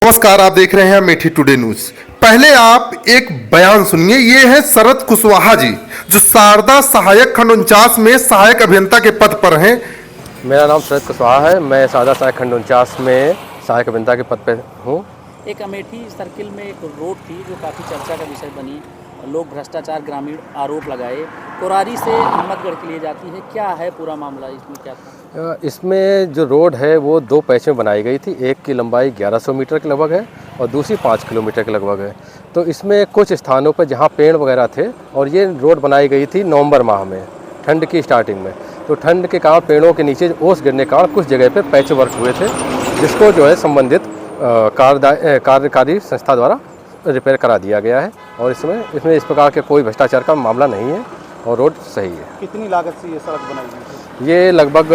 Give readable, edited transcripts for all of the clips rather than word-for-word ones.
नमस्कार, आप देख रहे हैं अमेठी टुडे न्यूज। पहले आप एक बयान सुनिए। ये है शरद कुशवाहा जी, जो शारदा सहायक खंड 49 में सहायक अभियंता के पद पर हैं। मेरा नाम शरद कुशवाहा है। मैं शारदा सहायक खंड 49 में सहायक अभियंता के पद पर हूँ। एक अमेठी सर्किल में एक रोड थी जो काफ़ी चर्चा का विषय बनी। लोग भ्रष्टाचार ग्रामीण आरोप लगाए। कोरारी से हिम्मतगढ़ के लिए जाती है, क्या है पूरा मामला, इसमें क्या था? इसमें जो रोड है वो दो पैच में बनाई गई थी। एक की लंबाई 1100 मीटर के लगभग है और दूसरी 5 किलोमीटर के लगभग है। तो इसमें कुछ स्थानों पर जहाँ पेड़ वगैरह थे, और ये रोड बनाई गई थी नवंबर माह में, ठंड की स्टार्टिंग में। तो ठंड के कारण पेड़ों के नीचे ओस गिरने के कारण कुछ जगह पे पैच वर्क हुए थे, जिसको जो है संबंधित कार्यकारी संस्था द्वारा रिपेयर करा दिया गया है। और इसमें इस प्रकार के कोई भ्रष्टाचार का मामला नहीं है और रोड सही है। कितनी लागत से ये सड़क बनाई गई? ये लगभग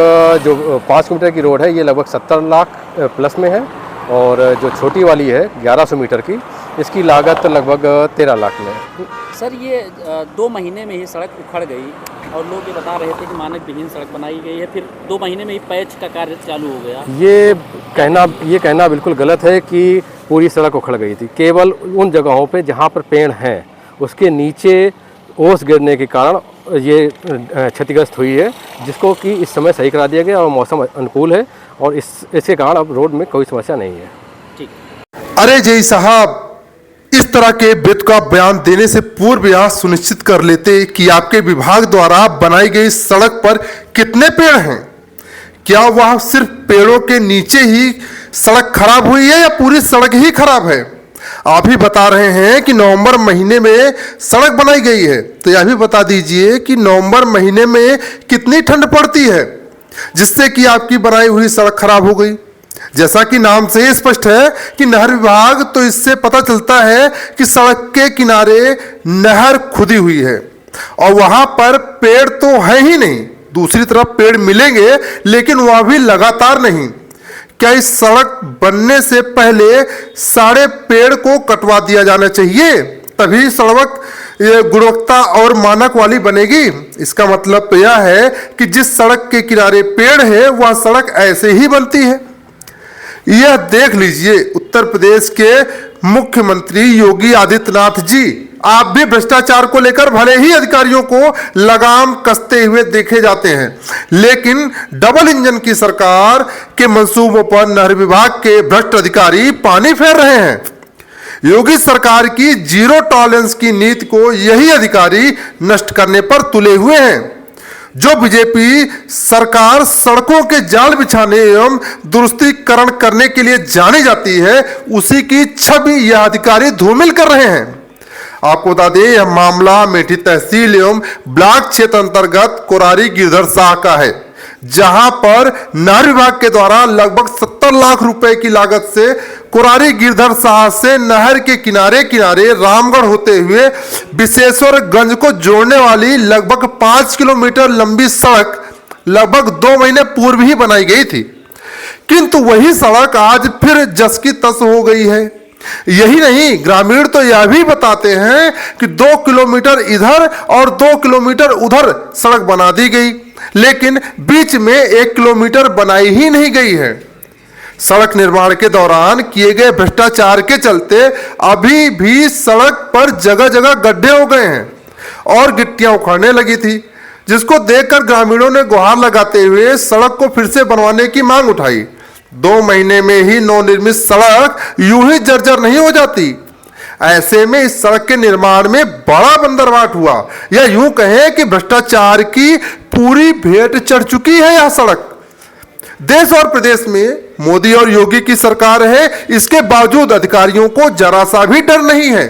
जो 5 किलोमीटर की रोड है ये लगभग 70 लाख प्लस में है, और जो छोटी वाली है 1100 मीटर की, इसकी लागत लगभग 13 लाख में है। सर, ये 2 महीने में ही सड़क उखड़ गई और लोग ये बता रहे थे कि मानक विहीन सड़क बनाई गई है, फिर 2 महीने में ही पैच का कार्य चालू हो गया। ये कहना बिल्कुल गलत है कि पूरी सड़क उखड़ गई थी। केवल उन जगहों पे जहाँ पर पेड़ हैं उसके नीचे ओस गिरने के कारण ये क्षतिग्रस्त हुई है, जिसको कि इस समय सही करा दिया गया और मौसम अनुकूल है, और इसके कारण अब रोड में कोई समस्या नहीं है। ठीक। अरे जय साहब, इस तरह के वित्त का बयान देने से पूर्व यह सुनिश्चित कर लेते कि आपके विभाग द्वारा बनाई गई सड़क पर कितने पेड़ हैं। क्या वह सिर्फ पेड़ों के नीचे ही सड़क खराब हुई है या पूरी सड़क ही खराब है? आप ही बता रहे हैं कि नवंबर महीने में सड़क बनाई गई है, तो यह भी बता दीजिए कि नवंबर महीने में कितनी ठंड पड़ती है जिससे कि आपकी बनाई हुई सड़क खराब हो गई। जैसा कि नाम से ही स्पष्ट है कि नहर विभाग, तो इससे पता चलता है कि सड़क के किनारे नहर खुदी हुई है और वहां पर पेड़ तो है ही नहीं। दूसरी तरफ पेड़ मिलेंगे लेकिन वह भी लगातार नहीं। क्या इस सड़क बनने से पहले सारे पेड़ को कटवा दिया जाना चाहिए, तभी सड़क गुणवत्ता और मानक वाली बनेगी? इसका मतलब तो यह है कि जिस सड़क के किनारे पेड़ है वह सड़क ऐसे ही बनती है। यह देख लीजिए, उत्तर प्रदेश के मुख्यमंत्री योगी आदित्यनाथ जी, आप भी भ्रष्टाचार को लेकर भले ही अधिकारियों को लगाम कसते हुए देखे जाते हैं, लेकिन डबल इंजन की सरकार के मंसूबों पर नहर विभाग के भ्रष्ट अधिकारी पानी फेर रहे हैं। योगी सरकार की जीरो टॉलरेंस की नीति को यही अधिकारी नष्ट करने पर तुले हुए हैं। जो बीजेपी सरकार सड़कों के जाल बिछाने एवं दुरुस्तीकरण करने के लिए जानी जाती है, उसी की छवि यह अधिकारी धूमिल कर रहे हैं। आपको बता दें, यह मामला अमेठी तहसील एवं ब्लॉक क्षेत्र अंतर्गत कोरारी गिरधर शाह का है, जहां पर नहर विभाग के द्वारा लगभग 70 लाख रुपए की लागत से कोरारी गिरधर शाह से नहर के किनारे किनारे रामगढ़ होते हुए विशेश्वरगंज को जोड़ने वाली लगभग 5 किलोमीटर लंबी सड़क लगभग 2 महीने पूर्व ही बनाई गई थी, किंतु वही सड़क आज फिर जस की तस हो गई है। यही नहीं, ग्रामीण तो यह भी बताते हैं कि 2 किलोमीटर इधर और 2 किलोमीटर उधर सड़क बना दी गई, लेकिन बीच में 1 किलोमीटर बनाई ही नहीं गई है। सड़क निर्माण के दौरान किए गए भ्रष्टाचार के चलते अभी भी सड़क पर जगह जगह गड्ढे हो गए हैं और गिट्टियां उखड़ने लगी थी, जिसको देखकर ग्रामीणों ने गुहार लगाते हुए सड़क को फिर से बनवाने की मांग उठाई। 2 महीने में ही नवनिर्मित सड़क यूं ही जर्जर नहीं हो जाती। ऐसे में इस सड़क के निर्माण में बड़ा बंदरवाट हुआ, या यूं कहें कि भ्रष्टाचार की पूरी भेंट चढ़ चुकी है यह सड़क। देश और प्रदेश में मोदी और योगी की सरकार है, इसके बावजूद अधिकारियों को जरा सा भी डर नहीं है।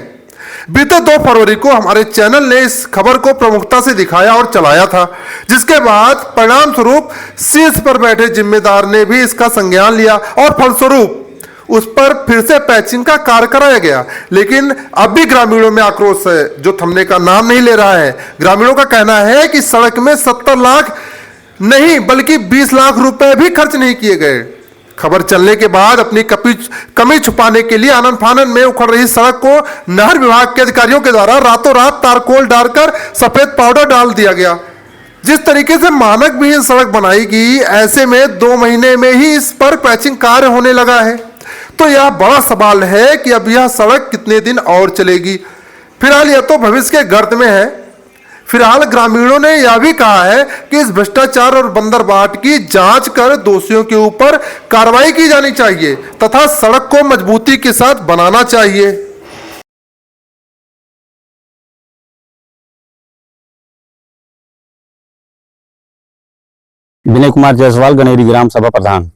बीते 2 फरवरी को हमारे चैनल ने इस खबर को प्रमुखता से दिखाया और चलाया था, जिसके बाद परिणाम स्वरूप शीर्ष पर बैठे जिम्मेदार ने भी इसका संज्ञान लिया और फलस्वरूप उस पर फिर से पैचिंग का कार्य कराया गया। लेकिन अब भी ग्रामीणों में आक्रोश है, जो थमने का नाम नहीं ले रहा है। ग्रामीणों का कहना है कि सड़क में 70 लाख नहीं बल्कि 20 लाख रुपए भी खर्च नहीं किए गए। खबर चलने के बाद अपनी कमी छुपाने के लिए आनन फानन में उखड़ रही सड़क को नहर विभाग के अधिकारियों के द्वारा रातों रात तारकोल डालकर सफेद पाउडर डाल दिया गया। जिस तरीके से मानक विहीन सड़क बनाई गई, ऐसे में 2 महीने में ही इस पर पैचिंग कार्य होने लगा है। तो यह बड़ा सवाल है कि अब यह सड़क कितने दिन और चलेगी। फिलहाल यह तो भविष्य के गर्त में है। फिलहाल ग्रामीणों ने यह भी कहा है कि इस भ्रष्टाचार और बंदरबाट की जांच कर दोषियों के ऊपर कार्रवाई की जानी चाहिए तथा सड़क को मजबूती के साथ बनाना चाहिए। विनय कुमार जायसवाल, गनेरी ग्राम सभा प्रधान।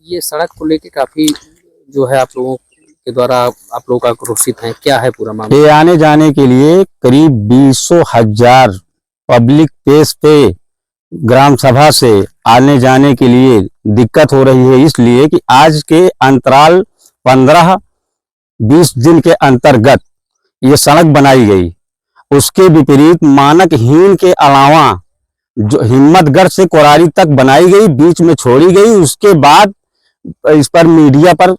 ये सड़क को लेके काफी जो है आप लोगों के द्वारा आप लोग आक्रोशित हैं, क्या है पूरा मामला? ये आने जाने के लिए करीब 20,000 पब्लिक प्लेस पे ग्राम सभा से आने जाने के लिए दिक्कत हो रही है, इसलिए कि आज के अंतराल 15-20 दिन के अंतर्गत ये सड़क बनाई गई। उसके विपरीत मानकहीन के अलावा जो हिम्मतगढ़ से कोरारी तक बनाई गई, बीच में छोड़ी गई। उसके बाद इस पर मीडिया पर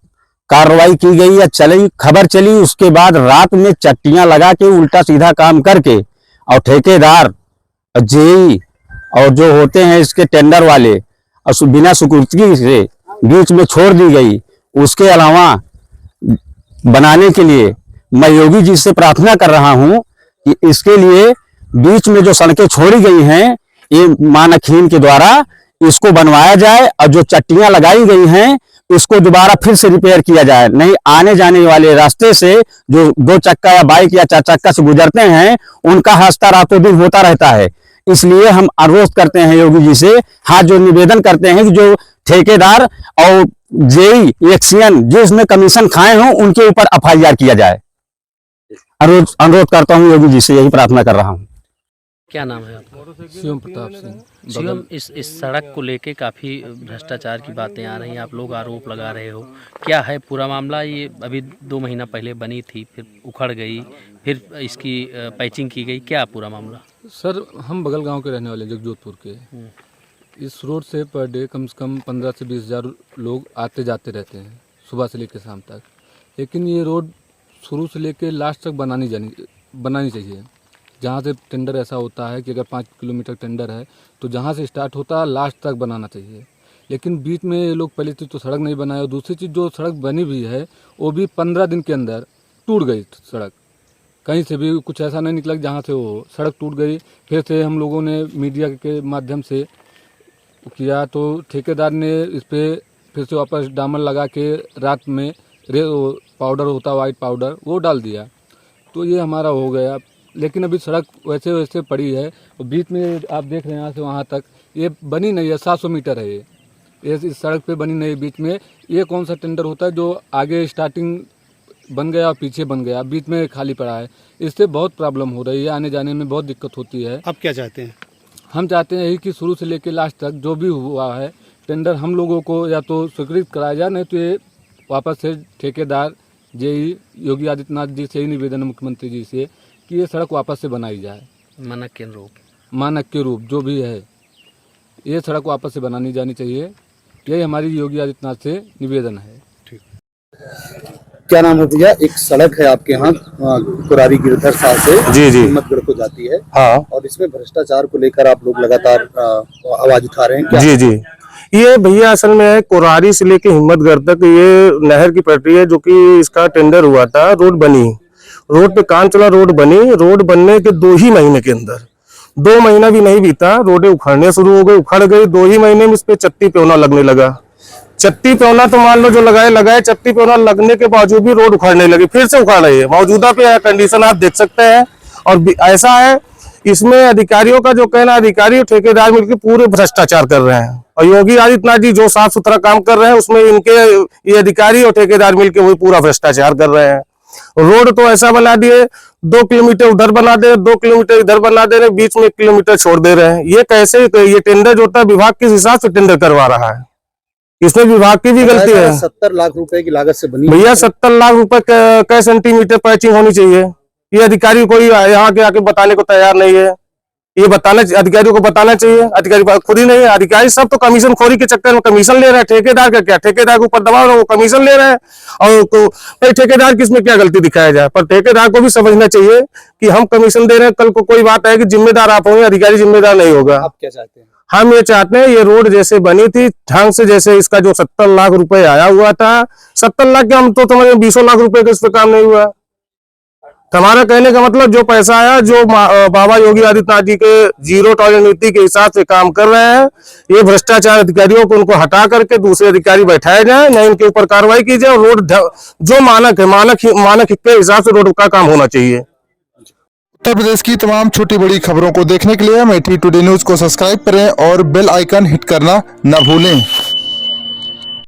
कार्रवाई की गई या चली, खबर चली। उसके बाद रात में चट्टियां लगा के उल्टा सीधा काम करके और ठेकेदार जेई और जो होते हैं इसके टेंडर वाले और बिना स्वीकृति से बीच में छोड़ दी गई। उसके अलावा बनाने के लिए मैं योगी जी से प्रार्थना कर रहा हूं कि इसके लिए बीच में जो सड़कें छोड़ी गई हैं ये मानकहीन के द्वारा इसको बनवाया जाए और जो चट्टियां लगाई गई हैं इसको दोबारा फिर से रिपेयर किया जाए। नहीं आने जाने वाले रास्ते से जो 2 चक्का या बाइक या 4 चक्का से गुजरते हैं उनका हादसा रातों दिन होता रहता है। इसलिए हम अनुरोध करते हैं योगी जी से, हाथ जो निवेदन करते हैं कि जो ठेकेदार और जेई एक्सियन जिसमें कमीशन खाए हों उनके ऊपर FIR किया जाए। अनुरोध करता हूं योगी जी से, यही प्रार्थना कर रहा हूं। क्या नाम है आपका? शिवम प्रताप सिंह। शिवम, इस सड़क को लेके काफी भ्रष्टाचार की बातें आ रही हैं, आप लोग आरोप लगा रहे हो, क्या है पूरा मामला? ये अभी 2 महीना पहले बनी थी, फिर उखड़ गई, फिर इसकी पैचिंग की गई, क्या पूरा मामला? सर हम बगल गांव के रहने वाले जगजोधपुर के। इस रोड से पर डे कम से कम 15 से 20 हज़ार लोग आते जाते रहते हैं सुबह से लेकर शाम तक। लेकिन ये रोड शुरू से लेकर लास्ट तक बनानी चाहिए। जहाँ से टेंडर ऐसा होता है कि अगर 5 किलोमीटर टेंडर है तो जहाँ से स्टार्ट होता है लास्ट तक बनाना चाहिए। लेकिन बीच में ये लोग पहली चीज़ तो सड़क नहीं बनाए और दूसरी चीज़ जो सड़क बनी हुई है वो भी 15 दिन के अंदर टूट गई। सड़क कहीं से भी कुछ ऐसा नहीं निकला जहाँ से वो सड़क टूट गई। फिर से हम लोगों ने मीडिया के माध्यम से किया तो ठेकेदार ने इस पर फिर से वापस डामर लगा के रात में पाउडर होता वाइट पाउडर वो डाल दिया, तो ये हमारा हो गया। लेकिन अभी सड़क वैसे वैसे पड़ी है और बीच में आप देख रहे हैं यहाँ से वहाँ तक ये बनी नहीं है। 700 मीटर है ये इस सड़क पे बनी नहीं। बीच में ये कौन सा टेंडर होता है जो आगे स्टार्टिंग बन गया और पीछे बन गया, बीच में खाली पड़ा है। इससे बहुत प्रॉब्लम हो रही है, आने जाने में बहुत दिक्कत होती है। आप क्या चाहते हैं? हम चाहते हैं यही कि शुरू से लेकर लास्ट तक जो भी हुआ है टेंडर हम लोगों को या तो स्वीकृत कराया जाए, नहीं तो ये वापस से ठेकेदार जेई योगी आदित्यनाथ जी से ही निवेदन है मुख्यमंत्री जी से कि ये सड़क वापस से बनाई जाए। मानक के रूप जो भी है ये सड़क वापस से बनानी जानी चाहिए, यही हमारी योगी आदित्यनाथ से निवेदन है। क्या नाम है भैया? एक सड़क है आपके यहाँ कुरारी गिरधर साल से हिम्मतगढ़ को जाती है। हाँ। और इसमें भ्रष्टाचार को लेकर आप लोग लगातार आवाज उठा रहे हैं, क्या? जी जी, ये भैया असल में है कोरारी से लेके हिम्मतगढ़ तक ये नहर की पटरी है जो कि इसका टेंडर हुआ था। रोड बनी, रोड पे काम चला, रोड बनी। रोड बनने के 2 ही महीने के अंदर, 2 महीना भी नहीं बीता, रोडें उखड़ने शुरू हो गई, उखड़ गई। 2 ही महीने में इस पे चट्टी प्योना लगने लगा। चट्टी प्योना तो मान लो जो लगाए, चट्टी प्योना लगने के बावजूद भी रोड उखड़ने लगी, फिर से उखड़ रही है। मौजूदा पे कंडीशन आप देख सकते हैं। और ऐसा है इसमें अधिकारियों का जो कहना, अधिकारी और ठेकेदार मिलकर पूरे भ्रष्टाचार कर रहे हैं। और योगी आदित्यनाथ जी जो साफ सुथरा काम कर रहे हैं उसमें इनके ये अधिकारी और ठेकेदार मिलकर वही पूरा भ्रष्टाचार कर रहे हैं। रोड तो ऐसा बना दिए, 2 किलोमीटर उधर बना दे, 2 किलोमीटर इधर बना दे रहे, बीच में 1 किलोमीटर छोड़ दे रहे हैं। ये कैसे? ये टेंडर जो होता है विभाग किस हिसाब से टेंडर करवा रहा है, इसमें विभाग की भी गलती है। 70 लाख रुपए की लागत से बनी भैया 70 लाख रुपए कै सेंटीमीटर पैचिंग होनी चाहिए? ये अधिकारी कोई यहाँ के आके बताने को तैयार नहीं है। ये अधिकारियों को बताना चाहिए, अधिकारी खुद ही नहीं है। अधिकारी सब तो कमीशन खोरी के चक्कर में कमीशन ले रहे हैं। ठेकेदार का क्या? ठेकेदार के ऊपर दबाव, वो कमीशन ले रहे हैं। और भाई ठेकेदार किसमें क्या गलती दिखाया जाए? पर ठेकेदार को भी समझना चाहिए कि हम कमीशन दे रहे हैं, कल को कोई बात है कि जिम्मेदार आप होंगे, अधिकारी जिम्मेदार नहीं होगा। आप क्या चाहते हैं? हम ये चाहते हैं ये रोड जैसे बनी थी ढंग से, जैसे इसका जो 70 लाख रुपए आया हुआ था, 70 लाख के हम तो समझ 20 लाख रुपए का इस पे काम नहीं हुआ। तो हमारा कहने का मतलब जो पैसा आया, जो बाबा योगी आदित्यनाथ जी के जीरो टॉलरेंस नीति के हिसाब से काम कर रहे हैं, ये भ्रष्टाचार अधिकारियों को उनको हटा करके दूसरे अधिकारी बैठाए जाए, न इनके ऊपर कार्रवाई की जाए, और रोड जो मानक है मानक के हिसाब से रोड का काम होना चाहिए। उत्तर प्रदेश की तमाम छोटी बड़ी खबरों को देखने के लिए अमेठी टुडे न्यूज को सब्सक्राइब करें और बेल आइकन हिट करना न भूलें।